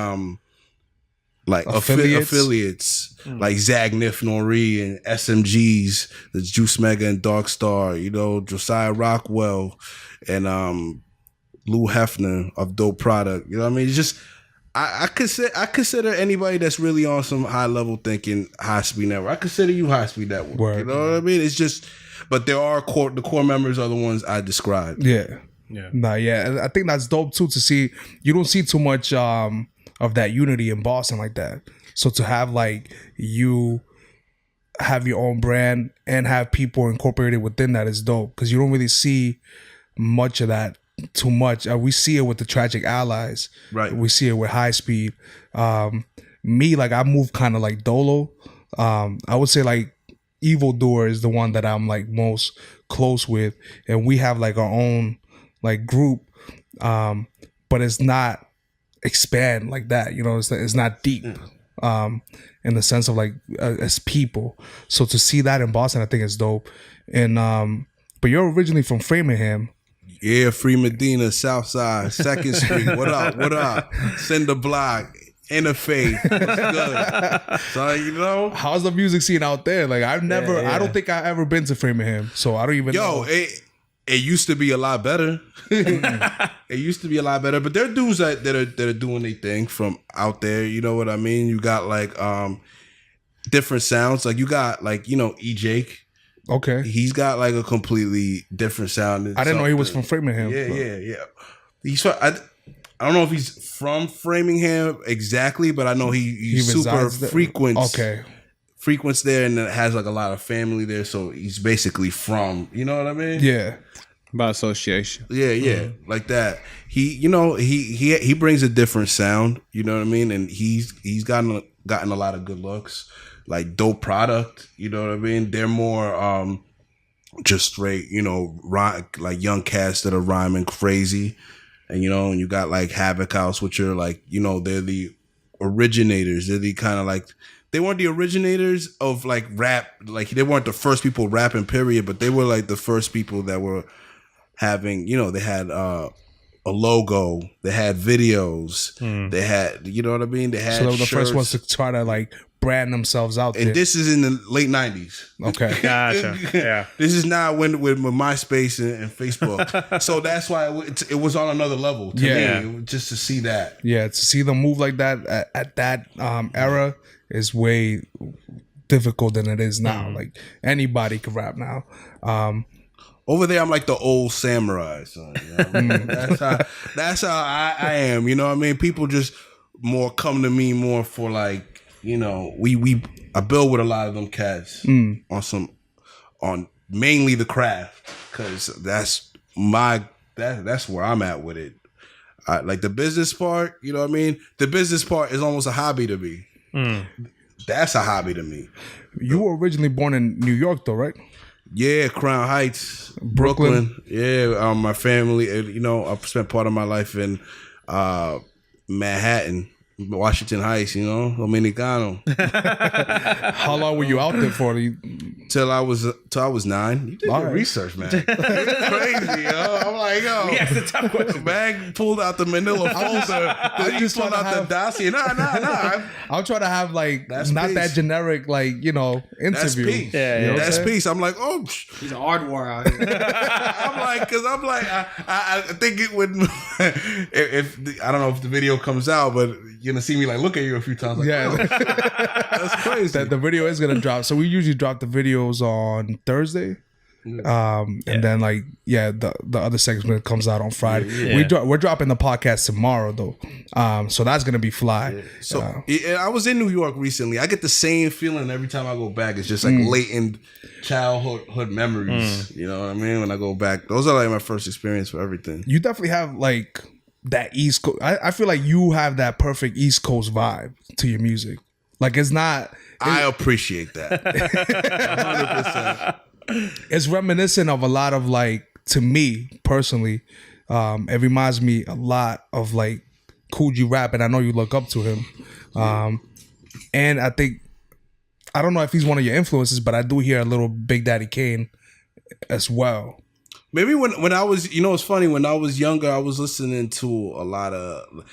like affiliates like Zag Nif Nori and SMGs, the Juice Mega and Dark Star, Josiah Rockwell and Lou Hefner of Dope Product. You know what I mean? It's just I consider anybody that's really on some high level thinking High Speed Network. I consider you High Speed Network. Word. You know what I mean? It's just, but there are the core members are the ones I described. Yeah. Yeah. Nah, yeah. And I think that's dope too to see. You don't see too much of that unity in Boston like that. So to have like you have your own brand and have people incorporated within that is dope because you don't really see much of that too much. We see it with the Tragic Allies. Right. We see it with High Speed. Me, like I move kind of like Dolo. I would say like Evil Doer is the one that I'm like most close with. And we have like our own like group. But it's not expand like that. You know, it's not deep. In the sense of like as people. So to see that in Boston, I think is dope. And but you're originally from Framingham. Yeah, Free Medina, South Side, 2nd Street. What up? What up? Cinder Block, Interfaith. What's good? So, you know. How's the music scene out there? Like I don't think I've ever been to Framingham. So I don't even know. It used to be a lot better. It used to be a lot better. But there are dudes that are doing their thing from out there. You know what I mean? You got like different sounds. Like you got like, you know, E. Jake. Okay. He's got like a completely different sound. I didn't know he was from Framingham. Yeah. He's I don't know if he's from Framingham exactly, but I know he's super frequent. Okay. Frequents there and has like a lot of family there, so he's basically from, you know what I mean? Yeah. By association. Yeah, like that. He brings a different sound, you know what I mean? And he's gotten a lot of good looks, like dope product, you know what I mean? They're more just straight, you know, like young cats that are rhyming crazy. And you know, and you got like Havoc House, which are like, you know, they're the originators. They're the kind of like, they weren't the originators of like rap, like they weren't the first people rapping, period, but they were like the first people that were having, you know, they had a logo, they had videos, they had, you know what I mean? They had so they were the shirts. first ones to try to like brand themselves out there. And this is in the late 90s. Okay. Gotcha. Yeah. This is not when with MySpace and Facebook. So that's why it was on another level to me, just to see that. Yeah, to see them move like that at that era is way difficult than it is now. Like anybody can rap now. Over there, I'm like the old samurai, son. You know what I mean? That's how I am. You know what I mean? People just more come to me more for like, you know, I build with a lot of them cats on mainly the craft, because that's where I'm at with it. Like the business part, you know what I mean? The business part is almost a hobby to me. That's a hobby to me. You were originally born in New York, though, right? Yeah, Crown Heights, Brooklyn. Yeah, my family. You know, I've spent part of my life in Manhattan, Washington Heights. You know, Dominicano. How long were you out there for? Till I was 9. You did your research, man. It's crazy, yo. I'm like, yo. Yes, the tough question. Bag pulled out the manila folder. I just pulled out the dossier. Nah. I'm trying to have like That's not peace. that generic, like, you know, That's interview. peace. Yeah, You know what That's I'm saying? peace. I'm like, oh. He's an hardware out here. I'm like, I think it would. If I don't know if the video comes out, but you're gonna see me like look at you a few times. Like, Yeah. oh, that's crazy. That the video is gonna drop. So we usually drop the videos on Thursday. And then like the other segment comes out on Friday. We're dropping the podcast tomorrow though. So that's gonna be fly. So I was in New York recently. I get the same feeling every time I go back. It's just like latent childhood memories. You know what I mean? When I go back, those are like my first experience for everything. You definitely have like that East Coast. I feel like you have that perfect East Coast vibe to your music. Like it's not. I appreciate that. 100%. It's reminiscent of a lot of like, to me personally, it reminds me a lot of like Kool G Rap, and I know you look up to him. And I think, I don't know if he's one of your influences, but I do hear a little Big Daddy Kane as well. Maybe when I was, you know, it's funny, when I was younger, I was listening to a lot of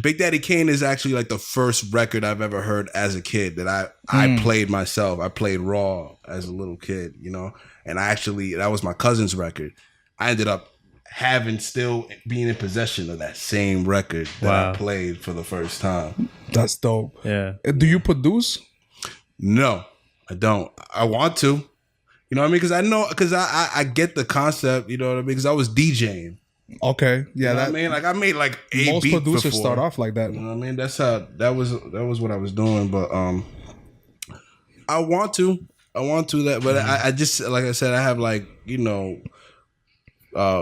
Big Daddy Kane is actually like the first record I've ever heard as a kid that I played myself. I played raw as a little kid, you know, and that was my cousin's record. I ended up having still being in possession of that same record that Wow. I played for the first time. That's dope. Yeah. Do you produce? No, I don't. I want to. You know what I mean? Because I get the concept. You know what I mean? Because I was DJing. Okay, yeah. You know That what I mean? Like I made like eight most beats producers before. start off like that. You know what I mean? That's how that was what I was doing. But I want to that. But I just like I said, I have like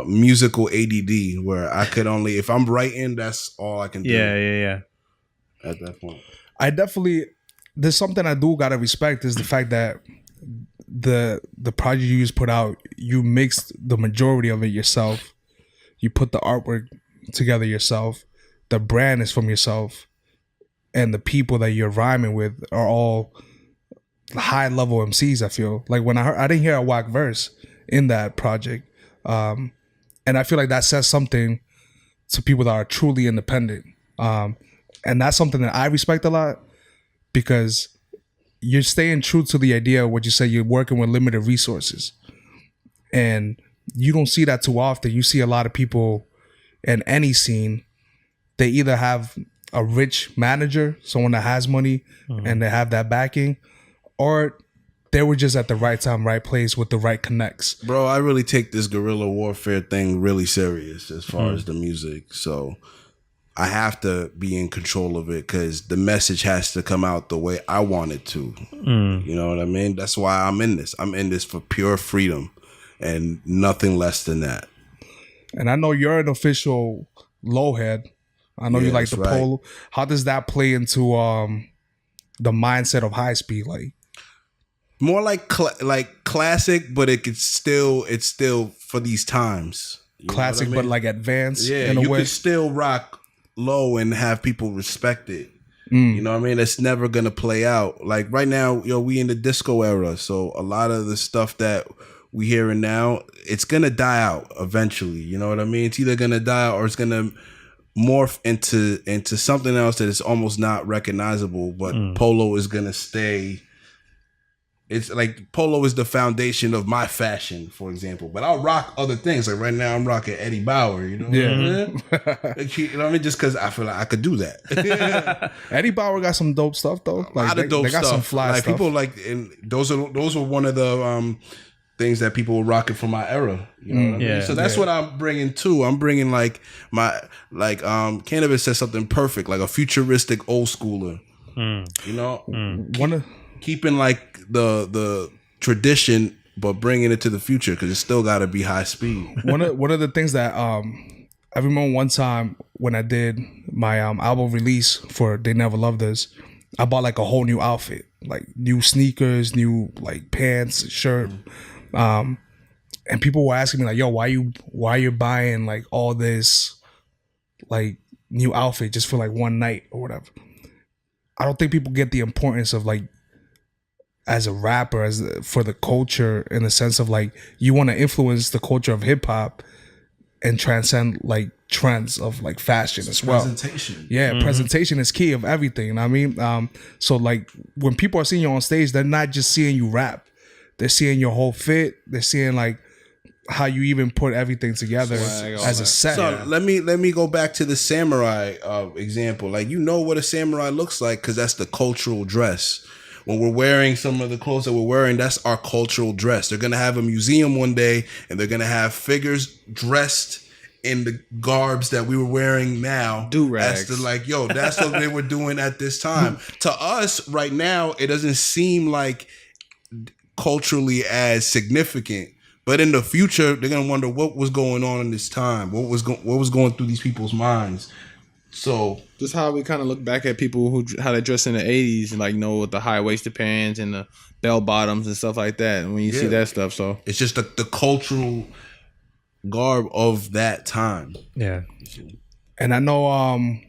musical ADD where I could only if I'm writing, that's all I can do. Yeah. At that point. I definitely there's something I do gotta respect is the fact that the project you just put out, you mixed the majority of it yourself. You put the artwork together yourself. The brand is from yourself, and the people that you're rhyming with are all high level MCs. I feel like when I didn't hear a whack verse in that project, and I feel like that says something to people that are truly independent, and that's something that I respect a lot because you're staying true to the idea of what you say. You're working with limited resources, and you don't see that too often. You see a lot of people in any scene, they either have a rich manager, someone that has money, and they have that backing, or they were just at the right time, right place with the right connects. Bro, I really take this guerrilla warfare thing really serious as far as the music. So I have to be in control of it because the message has to come out the way I want it to. You know what I mean? That's why I'm in this. I'm in this for pure freedom and nothing less than that. And I know you're an official lowhead. I know you like the that's right. polo. How does that play into the mindset of high speed? Like More like classic, but it's still for these times. You know classic, what I but mean? like advanced Yeah, in a you way. could still rock low and have people respect it. You know what I mean? It's never gonna play out. Like right now, we in the disco era, so a lot of the stuff that we hearing now, it's gonna die out eventually. You know what I mean? It's either gonna die out or it's gonna morph into something else that is almost not recognizable. But polo is gonna stay. It's like polo is the foundation of my fashion, for example. But I'll rock other things. Like right now, I'm rocking Eddie Bauer. You know, Like, you know what I mean? Just because I feel like I could do that. Eddie Bauer got some dope stuff though. A lot of dope they got stuff. some fly like stuff. people like, and those were one of the things that people were rocking from my era. You know what I mean? Yeah. So that's what I'm bringing too. I'm bringing like Cannabis says something perfect, like a futuristic old schooler. You know, One of keeping like the tradition, but bringing it to the future because it's still got to be high speed. one of the things that I remember one time when I did my album release for They Never Loved Us, I bought like a whole new outfit, like new sneakers, new like pants, shirt, and people were asking me like, "Yo, why you buying like all this like new outfit just for like one night or whatever?" I don't think people get the importance of like as a rapper, for the culture, in the sense of like you want to influence the culture of hip hop and transcend like trends of like fashion as well. Presentation. Yeah, presentation is key of everything. You know what I mean? So like when people are seeing you on stage, they're not just seeing you rap. They're seeing your whole fit. They're seeing like how you even put everything together as a set. So let me go back to the samurai example. Like what a samurai looks like because that's the cultural dress. When we're wearing some of the clothes that we're wearing, that's our cultural dress. They're gonna have a museum one day, and they're gonna have figures dressed in the garbs that we were wearing now. Do-rags. As to like, that's what they were doing at this time. To us, right now, it doesn't seem like culturally as significant. But in the future, they're gonna wonder what was going on in this time, what was going through these people's minds. So just how we kind of look back at people how they dress in the 80s and like with the high waisted pants and the bell bottoms and stuff like that. And when you see that stuff, so it's just the cultural garb of that time. Yeah. And I know I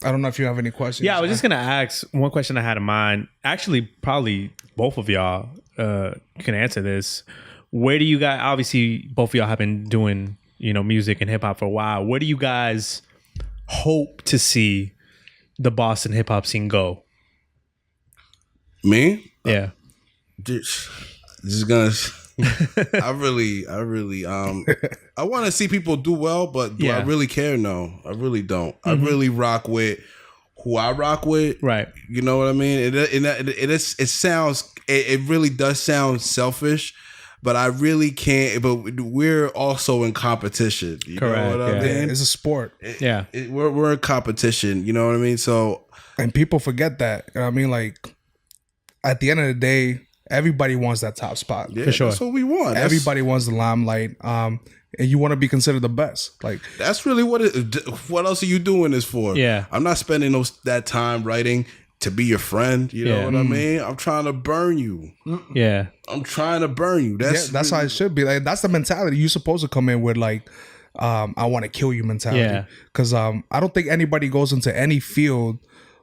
don't know if you have any questions. Yeah, I was just gonna ask one question I had in mind. Actually, probably both of y'all can answer this. Where do you guys? Obviously, both of y'all have been doing music and hip hop for a while. Where do you guys hope to see the Boston hip hop scene go? Me? Yeah. Just gonna I really, I want to see people do well, but do I Yeah. really care? No, I really don't. I really rock with who I rock with. Right. You know what I mean? It sounds, it really does sound selfish, but I really can't. But we're also in competition. You Correct, know what I yeah. mean? It's a sport, Yeah. We're in competition. You know what I mean? So and people forget that. You know what I mean, like at the end of the day, everybody wants that top spot. yeah, For sure. that's what we want. Everybody wants the limelight. And you want to be considered the best. Like, That's really what what else are you doing this for? Yeah. I'm not spending that time writing to be your friend. You know Yeah. what I mean? I'm trying to burn you. Yeah. I'm trying to burn you. that's how it should be. Like, that's the mentality you're supposed to come in with. Like, I want to kill you mentality. Yeah. Because I don't think anybody goes into any field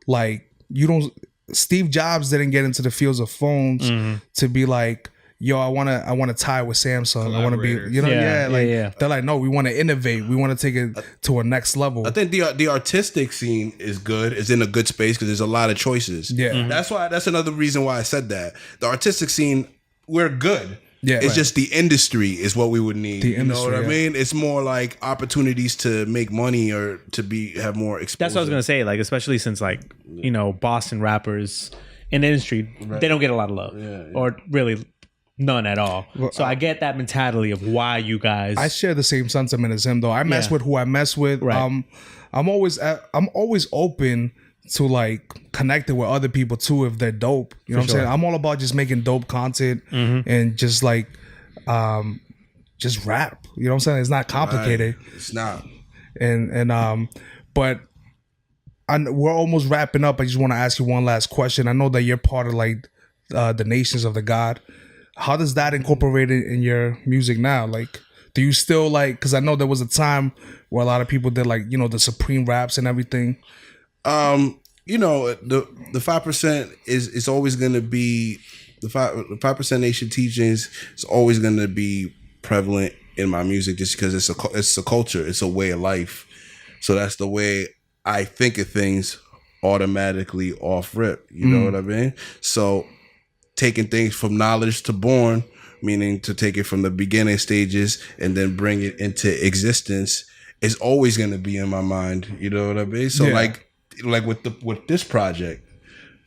like you don't. Steve Jobs didn't get into the fields of phones to be like, yo, I wanna tie with Samsung. I want to be, you know, Yeah. They're like, no, we want to innovate. We want to take it to a next level. I think the artistic scene is good. Is in a good space because there's a lot of choices. Yeah. That's another reason why I said that. The artistic scene, we're good. Yeah. It's Right. just the industry is what we would need. The You know what industry, I yeah. mean? It's more like opportunities to make money or to have more exposure. That's what I was gonna say. Like, especially since like Boston rappers in the industry, they don't get a lot of love, or really none at all. So I get that mentality of why you guys. I share the same sentiment as him, though. I mess Yeah. with who I mess with. Right. I'm always open to like connecting with other people too if they're dope. You know what I'm saying? I'm all about just making dope content and just like just rap. You know what I'm saying? It's not complicated. Right. It's not. But we're almost wrapping up. I just want to ask you one last question. I know that you're part of like the Nations of the God. How does that incorporate it in your music now? Like, do you still like? Because I know there was a time where a lot of people did like the Supreme raps and everything. The 5% is always going to be the 5% Nation teachings is always going to be prevalent in my music just because it's a culture, it's a way of life. So that's the way I think of things automatically off rip. You know what I mean? So taking things from knowledge to born, meaning to take it from the beginning stages and then bring it into existence, is always going to be in my mind. You know what I mean? So like with this project,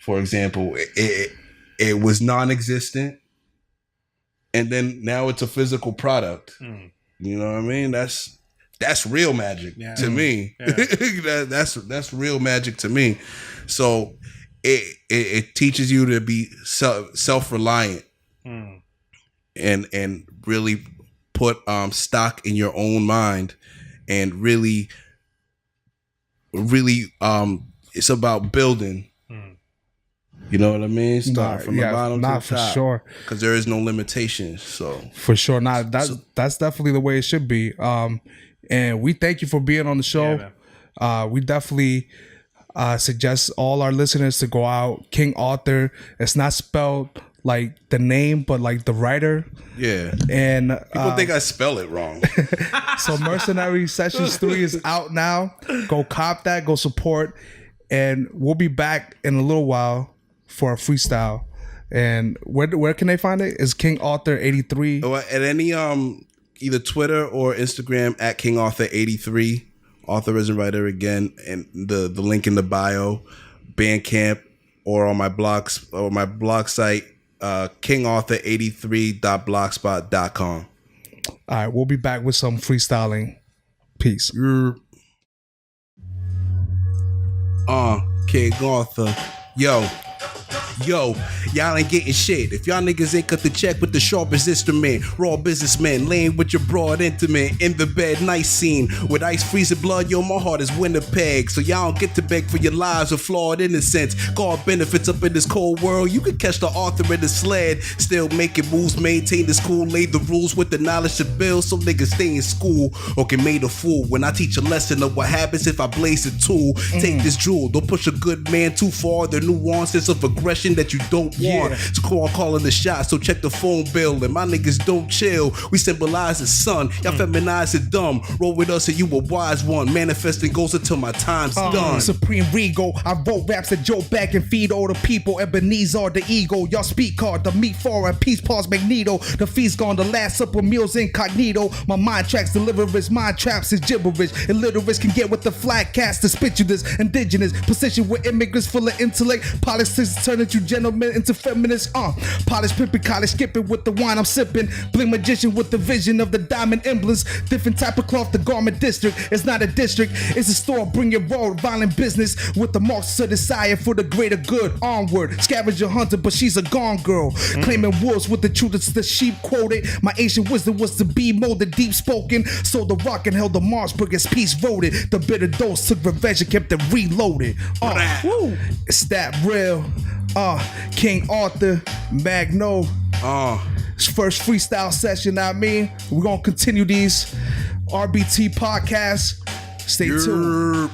for example, it was non-existent, and then now it's a physical product. You know what I mean? That's real magic to me. Yeah. that's real magic to me. So it teaches you to be self-reliant and really put stock in your own mind, and really it's about building. You know what I mean? Start from the bottom to the top. For sure. Because there is no limitations. So for sure, that's definitely the way it should be. And we thank you for being on the show. We definitely suggest all our listeners to go out. King Author. It's not spelled like the name, but like the writer. Yeah. And people think I spell it wrong. So Mercenary Sessions 3 is out now. Go cop that. Go support. And we'll be back in a little while for a freestyle. And where can they find it? Is King Author 83? At any either Twitter or Instagram at King Author 83. Author as a writer again, and the link in the bio, Bandcamp, or on my blogs or my blog site, kingauthor83.blogspot.com. All right, we'll be back with some freestyling. Peace. King Author. Yo, y'all ain't getting shit. If y'all niggas ain't cut the check with the sharpest instrument, raw businessman, laying with your broad intimate, in the bed, nice scene, with ice freezing blood, yo, my heart is Winnipeg. So y'all don't get to beg for your lives of flawed innocence. God benefits up in this cold world. You can catch the author in the sled, still making moves, maintain the school, lay the rules with the knowledge to build, so niggas stay in school or get made a fool. When I teach a lesson of what happens if I blaze a tool, take this jewel, don't push a good man too far, the nuances of aggression expression that you don't want. It's calling the shots, so check the phone bill. And my niggas don't chill. We symbolize the sun. Y'all feminize it dumb. Roll with us and you a wise one. Manifesting goals until my time's done. Supreme Regal. I wrote raps that Joe back and feed all the people. Ebenezer the ego. Y'all speak card. The meat for and peace pause Magneto. The feast gone. The last supper meals incognito. My mind tracks deliverers. Mind traps is gibberish. Illiterates can get with the flat cast to spit you this. Indigenous position with immigrants full of intellect. Politics turning you gentlemen into feminists. Polish pimping, college skipping with the wine I'm sipping. Bling magician with the vision of the diamond emblems. Different type of cloth, the garment district. It's not a district, it's a store. Bring your road, violent business with the marks of desire for the greater good. Onward, scavenger hunter, but she's a gone girl. Claiming wolves with the truth that the sheep quoted. My ancient wisdom was to be molded, deep spoken. So the rock and held the Marsburg as peace voted. The bitter dose took revenge and kept it reloaded. It's that real. King Arthur, Magno. First freestyle session, we're gonna continue these RBT podcasts. Stay tuned.